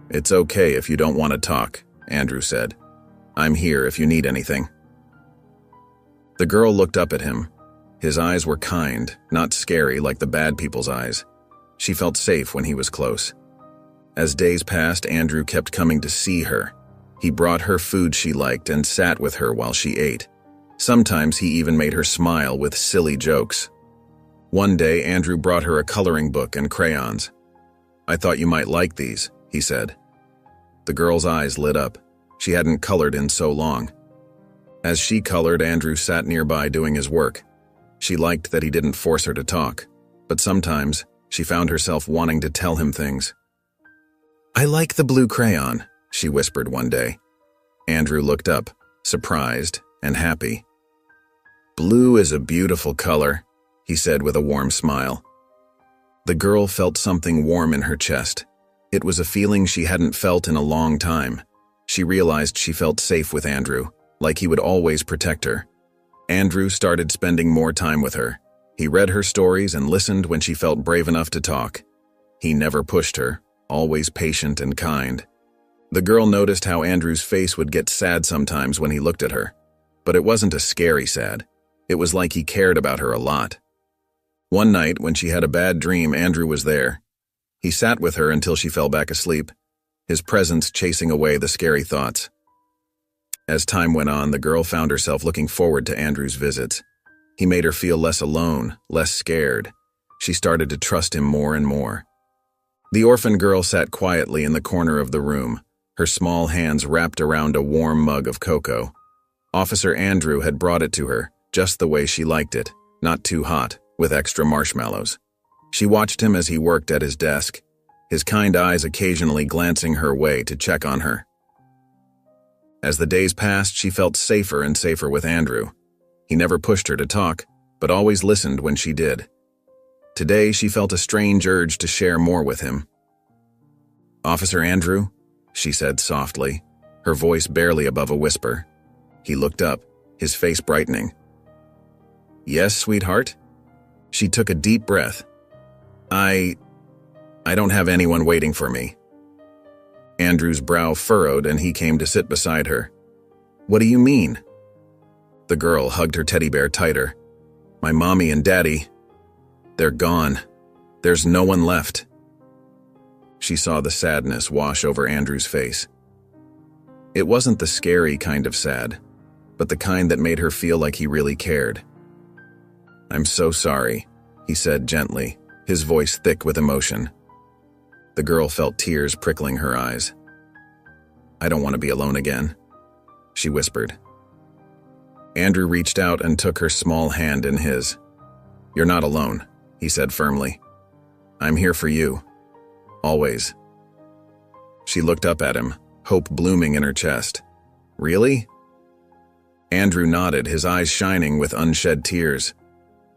S1: "It's okay if you don't want to talk," Andrew said. "I'm here if you need anything." The girl looked up at him. His eyes were kind, not scary like the bad people's eyes. She felt safe when he was close. As days passed, Andrew kept coming to see her. He brought her food she liked and sat with her while she ate. Sometimes he even made her smile with silly jokes. One day, Andrew brought her a coloring book and crayons. "I thought you might like these," he said. The girl's eyes lit up. She hadn't colored in so long. As she colored, Andrew sat nearby doing his work. She liked that he didn't force her to talk, but sometimes she found herself wanting to tell him things. "I like the blue crayon," she whispered one day. Andrew looked up, surprised and happy. "Blue is a beautiful color," he said with a warm smile. The girl felt something warm in her chest. It was a feeling she hadn't felt in a long time. She realized she felt safe with Andrew, like he would always protect her. Andrew started spending more time with her. He read her stories and listened when she felt brave enough to talk. He never pushed her, always patient and kind. The girl noticed how Andrew's face would get sad sometimes when he looked at her. But it wasn't a scary sad. It was like he cared about her a lot. One night, when she had a bad dream, Andrew was there. He sat with her until she fell back asleep, his presence chasing away the scary thoughts. As time went on, the girl found herself looking forward to Andrew's visits. He made her feel less alone, less scared. She started to trust him more and more. The orphan girl sat quietly in the corner of the room, her small hands wrapped around a warm mug of cocoa. Officer Andrew had brought it to her, just the way she liked it, not too hot, with extra marshmallows. She watched him as he worked at his desk, his kind eyes occasionally glancing her way to check on her. As the days passed, she felt safer and safer with Andrew. He never pushed her to talk, but always listened when she did. Today, she felt a strange urge to share more with him. "Officer Andrew?" she said softly, her voice barely above a whisper. He looked up, his face brightening. "Yes, sweetheart?" She took a deep breath. I don't have anyone waiting for me." Andrew's brow furrowed and he came to sit beside her. "What do you mean?" The girl hugged her teddy bear tighter. "My mommy and daddy, they're gone. There's no one left." She saw the sadness wash over Andrew's face. It wasn't the scary kind of sad, but the kind that made her feel like he really cared. "I'm so sorry," he said gently, his voice thick with emotion. The girl felt tears prickling her eyes. "I don't want to be alone again," she whispered. Andrew reached out and took her small hand in his. "You're not alone," he said firmly. "I'm here for you. Always." She looked up at him, hope blooming in her chest. "Really?" Andrew nodded, his eyes shining with unshed tears.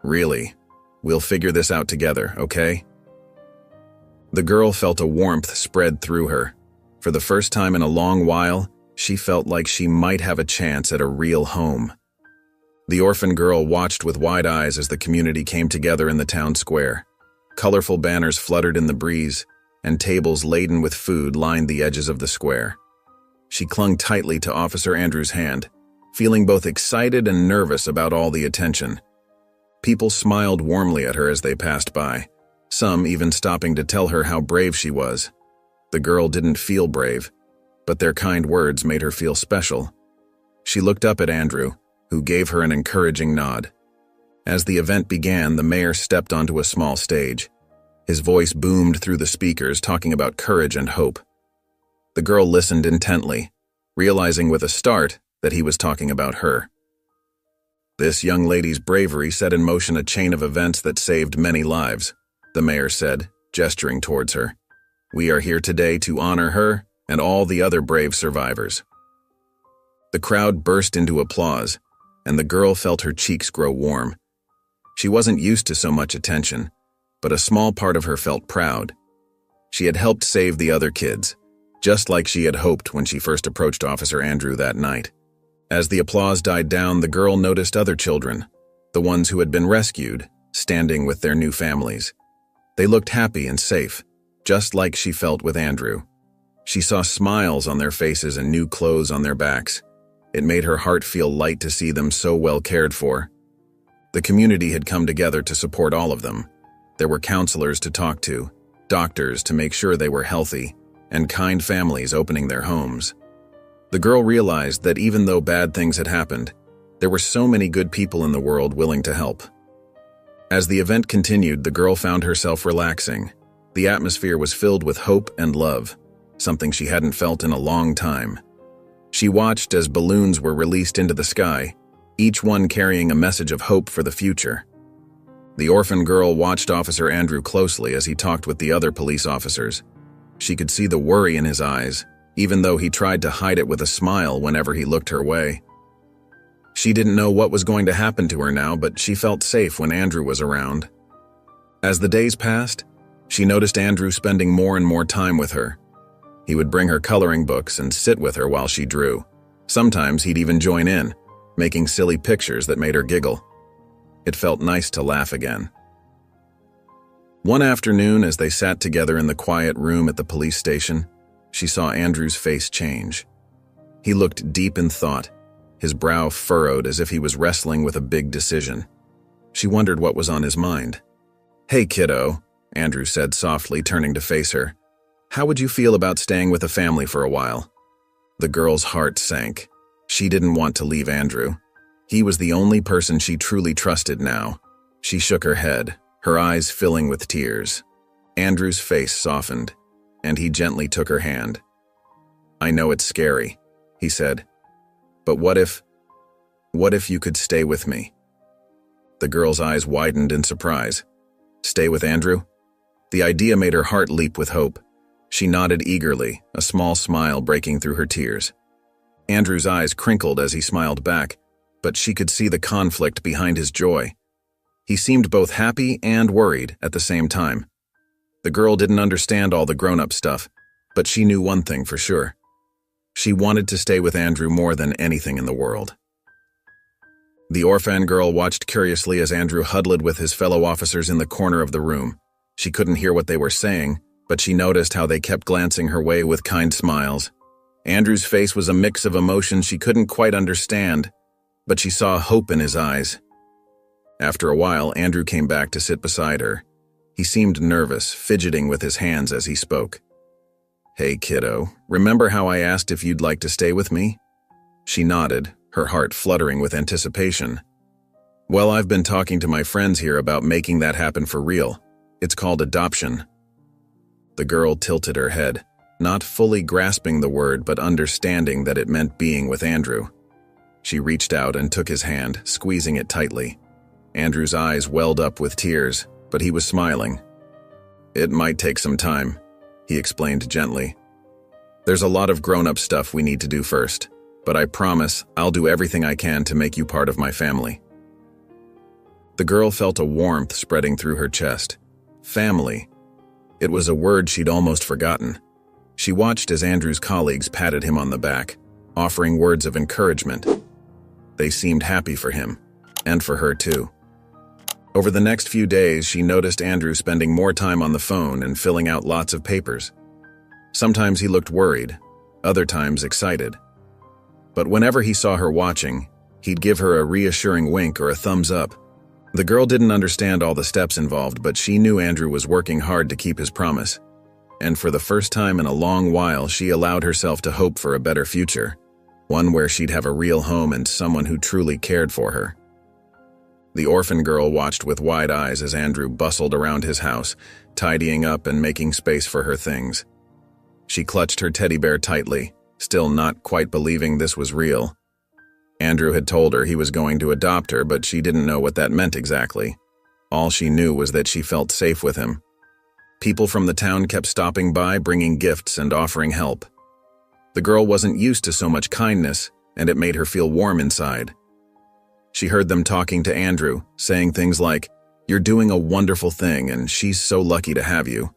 S1: Really, we'll figure this out together, okay? The girl felt a warmth spread through her. For the first time in a long while, she felt like she might have a chance at a real home. The orphan girl watched with wide eyes as the community came together in the town square. Colorful banners fluttered in the breeze, and tables laden with food lined the edges of the square. She clung tightly to Officer Andrew's hand, feeling both excited and nervous about all the attention. People smiled warmly at her as they passed by, some even stopping to tell her how brave she was. The girl didn't feel brave, but their kind words made her feel special. She looked up at Andrew, who gave her an encouraging nod. As the event began, the mayor stepped onto a small stage. His voice boomed through the speakers, talking about courage and hope. The girl listened intently, realizing with a start that he was talking about her. This young lady's bravery set in motion a chain of events that saved many lives, the mayor said, gesturing towards her. We are here today to honor her and all the other brave survivors. The crowd burst into applause, and the girl felt her cheeks grow warm. She wasn't used to so much attention, but a small part of her felt proud. She had helped save the other kids, just like she had hoped when she first approached Officer Andrew that night. As the applause died down, the girl noticed other children, the ones who had been rescued, standing with their new families. They looked happy and safe, just like she felt with Andrew. She saw smiles on their faces and new clothes on their backs. It made her heart feel light to see them so well cared for. The community had come together to support all of them. There were counselors to talk to, doctors to make sure they were healthy, and kind families opening their homes. The girl realized that even though bad things had happened, there were so many good people in the world willing to help. As the event continued, the girl found herself relaxing. The atmosphere was filled with hope and love, something she hadn't felt in a long time. She watched as balloons were released into the sky, each one carrying a message of hope for the future. The orphan girl watched Officer Andrew closely as he talked with the other police officers. She could see the worry in his eyes, even though he tried to hide it with a smile whenever he looked her way. She didn't know what was going to happen to her now, but she felt safe when Andrew was around. As the days passed, she noticed Andrew spending more and more time with her. He would bring her coloring books and sit with her while she drew. Sometimes he'd even join in, making silly pictures that made her giggle. It felt nice to laugh again. One afternoon, as they sat together in the quiet room at the police station, she saw Andrew's face change. He looked deep in thought, his brow furrowed as if he was wrestling with a big decision. She wondered what was on his mind. "Hey, kiddo," Andrew said softly, turning to face her. "How would you feel about staying with a family for a while?" The girl's heart sank. She didn't want to leave Andrew. He was the only person she truly trusted now. She shook her head, her eyes filling with tears. Andrew's face softened, and he gently took her hand. "I know it's scary," he said, "but what if you could stay with me?" The girl's eyes widened in surprise. Stay with Andrew? The idea made her heart leap with hope. She nodded eagerly, a small smile breaking through her tears. Andrew's eyes crinkled as he smiled back, but she could see the conflict behind his joy. He seemed both happy and worried at the same time. The girl didn't understand all the grown-up stuff, but she knew one thing for sure. She wanted to stay with Andrew more than anything in the world. The orphan girl watched curiously as Andrew huddled with his fellow officers in the corner of the room. She couldn't hear what they were saying, but she noticed how they kept glancing her way with kind smiles. Andrew's face was a mix of emotions she couldn't quite understand, but she saw hope in his eyes. After a while, Andrew came back to sit beside her. He seemed nervous, fidgeting with his hands as he spoke. "Hey, kiddo, remember how I asked if you'd like to stay with me?" She nodded, her heart fluttering with anticipation. "Well, I've been talking to my friends here about making that happen for real. It's called adoption." The girl tilted her head, not fully grasping the word but understanding that it meant being with Andrew. She reached out and took his hand, squeezing it tightly. Andrew's eyes welled up with tears, but he was smiling. "It might take some time," he explained gently. "There's a lot of grown-up stuff we need to do first, but I promise I'll do everything I can to make you part of my family." The girl felt a warmth spreading through her chest. Family. It was a word she'd almost forgotten. She watched as Andrew's colleagues patted him on the back, offering words of encouragement. They seemed happy for him, and for her too. Over the next few days, she noticed Andrew spending more time on the phone and filling out lots of papers. Sometimes he looked worried, other times excited. But whenever he saw her watching, he'd give her a reassuring wink or a thumbs up. The girl didn't understand all the steps involved, but she knew Andrew was working hard to keep his promise. And for the first time in a long while, she allowed herself to hope for a better future, one where she'd have a real home and someone who truly cared for her. The orphan girl watched with wide eyes as Andrew bustled around his house, tidying up and making space for her things. She clutched her teddy bear tightly, still not quite believing this was real. Andrew had told her he was going to adopt her, but she didn't know what that meant exactly. All she knew was that she felt safe with him. People from the town kept stopping by, bringing gifts and offering help. The girl wasn't used to so much kindness, and it made her feel warm inside. She heard them talking to Andrew, saying things like, "You're doing a wonderful thing, and she's so lucky to have you."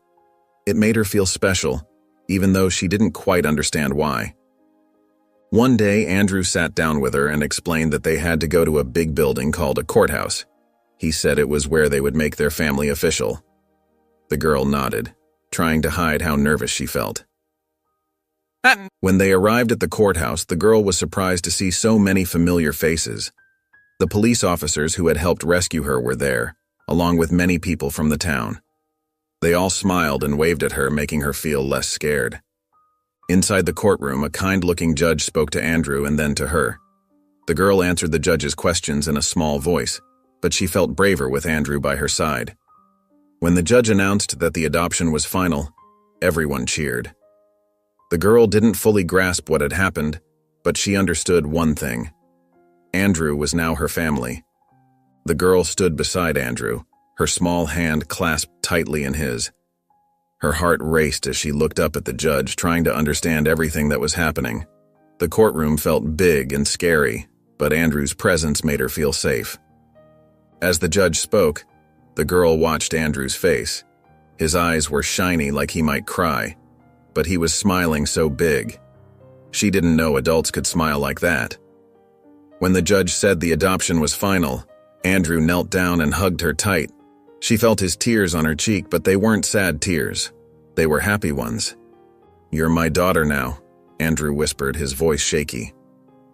S1: It made her feel special, even though she didn't quite understand why. One day, Andrew sat down with her and explained that they had to go to a big building called a courthouse. He said it was where they would make their family official. The girl nodded, trying to hide how nervous she felt. When they arrived at the courthouse, the girl was surprised to see so many familiar faces. The police officers who had helped rescue her were there, along with many people from the town. They all smiled and waved at her, making her feel less scared. Inside the courtroom, a kind-looking judge spoke to Andrew and then to her. The girl answered the judge's questions in a small voice, but she felt braver with Andrew by her side. When the judge announced that the adoption was final, everyone cheered. The girl didn't fully grasp what had happened, but she understood one thing. Andrew was now her family. The girl stood beside Andrew, her small hand clasped tightly in his. Her heart raced as she looked up at the judge, trying to understand everything that was happening. The courtroom felt big and scary, but Andrew's presence made her feel safe. As the judge spoke, the girl watched Andrew's face. His eyes were shiny like he might cry, but he was smiling so big. She didn't know adults could smile like that. When the judge said the adoption was final, Andrew knelt down and hugged her tight. She felt his tears on her cheek, but they weren't sad tears. They were happy ones. "You're my daughter now," Andrew whispered, his voice shaky.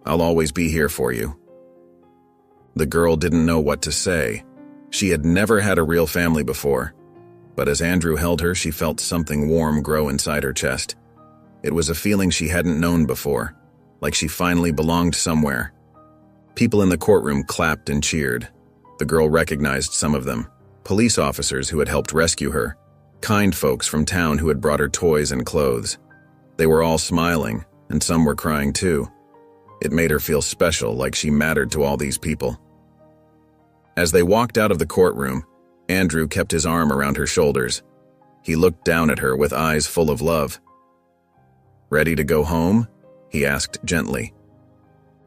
S1: "I'll always be here for you." The girl didn't know what to say. She had never had a real family before, but as Andrew held her, she felt something warm grow inside her chest. It was a feeling she hadn't known before, like she finally belonged somewhere. People in the courtroom clapped and cheered. The girl recognized some of them. Police officers who had helped rescue her, kind folks from town who had brought her toys and clothes. They were all smiling, and some were crying too. It made her feel special, like she mattered to all these people. As they walked out of the courtroom, Andrew kept his arm around her shoulders. He looked down at her with eyes full of love. "Ready to go home?" he asked gently.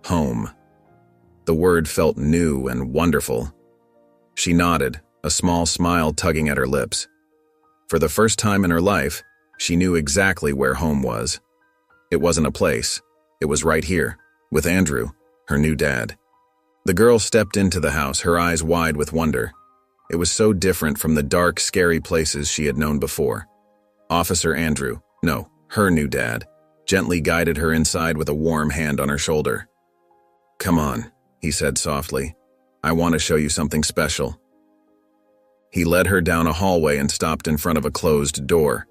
S1: Home. The word felt new and wonderful. She nodded, a small smile tugging at her lips. For the first time in her life, she knew exactly where home was. It wasn't a place. It was right here, with Andrew, her new dad. The girl stepped into the house, her eyes wide with wonder. It was so different from the dark, scary places she had known before. Officer Andrew, no, her new dad, gently guided her inside with a warm hand on her shoulder. "Come on," he said softly. "I want to show you something special." He led her down a hallway and stopped in front of a closed door.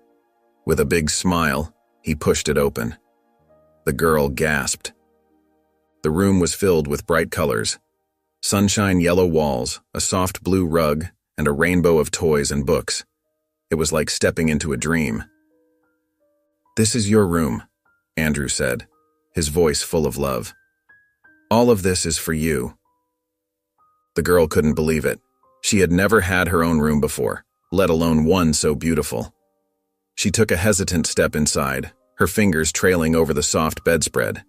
S1: With a big smile, he pushed it open. The girl gasped. The room was filled with bright colors. Sunshine yellow walls, a soft blue rug, and a rainbow of toys and books. It was like stepping into a dream. "This is your room," Andrew said, his voice full of love. "All of this is for you." The girl couldn't believe it. She had never had her own room before, let alone one so beautiful. She took a hesitant step inside, her fingers trailing over the soft bedspread.